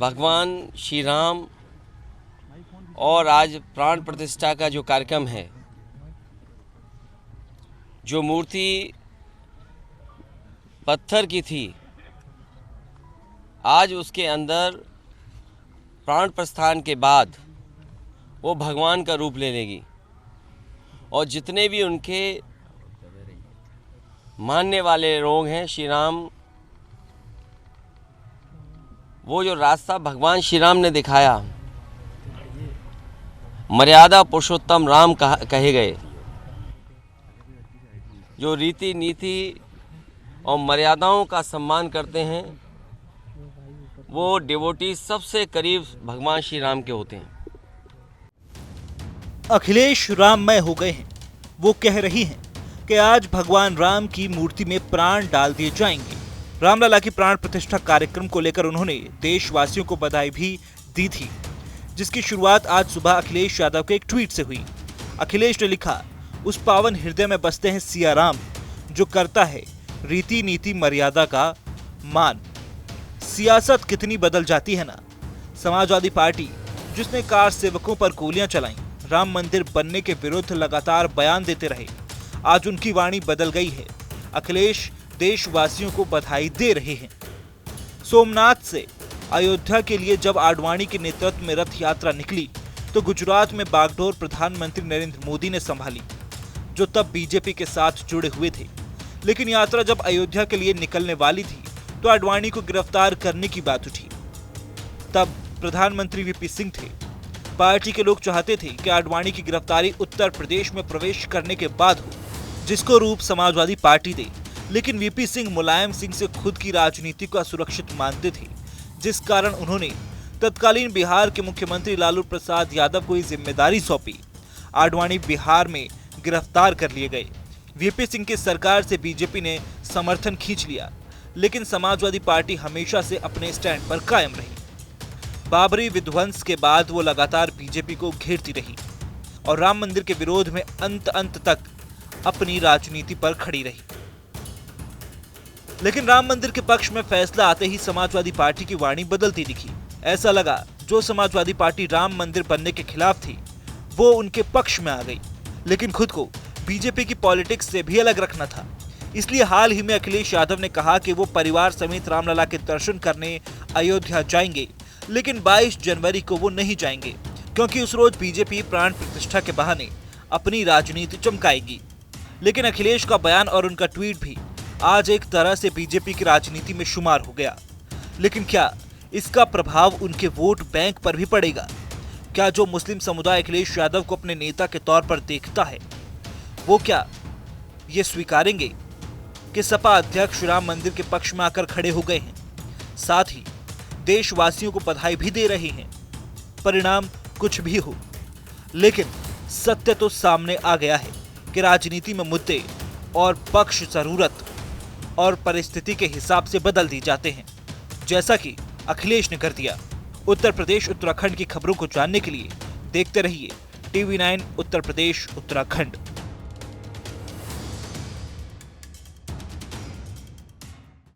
भगवान श्री राम और आज प्राण प्रतिष्ठा का जो कार्यक्रम है, जो मूर्ति पत्थर की थी आज उसके अंदर प्राण प्रस्थान के बाद वो भगवान का रूप ले लेगी और जितने भी उनके मानने वाले लोग हैं श्री राम, वो जो रास्ता भगवान श्री राम ने दिखाया, मर्यादा पुरुषोत्तम राम कहे गए, जो रीति नीति और मर्यादाओं का सम्मान करते हैं, वो डिवोटी सबसे करीब भगवान श्री राम के होते हैं। अखिलेश राममय हो गए हैं। वो कह रही हैं कि आज भगवान राम की मूर्ति में प्राण डाल दिए जाएंगे। रामलला की प्राण प्रतिष्ठा कार्यक्रम को लेकर उन्होंने देशवासियों को बधाई भी दी थी, जिसकी शुरुआत आज सुबह अखिलेश यादव के एक ट्वीट से हुई। अखिलेश ने लिखा, उस पावन हृदय में बसते हैं सिया राम, जो करता है रीति नीति मर्यादा का मान। सियासत कितनी बदल जाती है ना। समाजवादी पार्टी जिसने कार सेवकों पर गोलियां चलाई, राम मंदिर बनने के विरुद्ध लगातार बयान देते रहे, आज उनकी वाणी बदल गई है। अखिलेश देशवासियों को बधाई दे रहे हैं। सोमनाथ से अयोध्या के लिए जब आडवाणी के नेतृत्व में रथ यात्रा निकली तो गुजरात में बागडोर प्रधानमंत्री नरेंद्र मोदी ने संभाली, जो तब बीजेपी के साथ जुड़े हुए थे। लेकिन यात्रा जब अयोध्या के लिए निकलने वाली थी तो आडवाणी को गिरफ्तार करने की बात उठी। तब प्रधानमंत्री वीपी सिंह थे। पार्टी के लोग चाहते थे कि आडवाणी की गिरफ्तारी उत्तर प्रदेश में प्रवेश करने के बाद हो, जिसको रूप समाजवादी पार्टी दे। लेकिन वीपी सिंह मुलायम सिंह से खुद की राजनीति को असुरक्षित मानते थे, जिस कारण उन्होंने तत्कालीन बिहार के मुख्यमंत्री लालू प्रसाद यादव को ये जिम्मेदारी सौंपी। आडवाणी बिहार में गिरफ्तार कर लिए गए। वीपी सिंह की सरकार से बीजेपी ने समर्थन खींच लिया, लेकिन समाजवादी पार्टी हमेशा से अपने स्टैंड पर कायम रही। बाबरी विध्वंस के बाद वो लगातार बीजेपी को घेरती रही और राम मंदिर के विरोध में अंत तक अपनी राजनीति पर खड़ी रही। लेकिन राम मंदिर के पक्ष में फैसला आते ही समाजवादी पार्टी की वाणी बदलती दिखी। ऐसा लगा जो समाजवादी पार्टी राम मंदिर बनने के खिलाफ थी, वो उनके पक्ष में आ गई, लेकिन खुद को बीजेपी की पॉलिटिक्स से भी अलग रखना था। इसलिए हाल ही में अखिलेश यादव ने कहा कि वो परिवार समेत रामलला के दर्शन करने अयोध्या जाएंगे, लेकिन 22 जनवरी को वो नहीं जाएंगे, क्योंकि उस रोज बीजेपी प्राण प्रतिष्ठा के बहाने अपनी राजनीति चमकाएगी। लेकिन अखिलेश का बयान और उनका ट्वीट भी आज एक तरह से बीजेपी की राजनीति में शुमार हो गया। लेकिन क्या इसका प्रभाव उनके वोट बैंक पर भी पड़ेगा? क्या जो मुस्लिम समुदाय अखिलेश यादव को अपने नेता के तौर पर देखता है, वो क्या ये स्वीकारेंगे कि सपा अध्यक्ष राम मंदिर के पक्ष में आकर खड़े हो गए हैं, साथ ही देशवासियों को बधाई भी दे रहे हैं? परिणाम कुछ भी हो, लेकिन सत्य तो सामने आ गया है कि राजनीति में मुद्दे और पक्ष जरूरत और परिस्थिति के हिसाब से बदल दी जाते हैं, जैसा कि अखिलेश ने कर दिया। उत्तर प्रदेश उत्तराखंड की खबरों को जानने के लिए देखते रहिए TV9 उत्तर प्रदेश उत्तराखंड।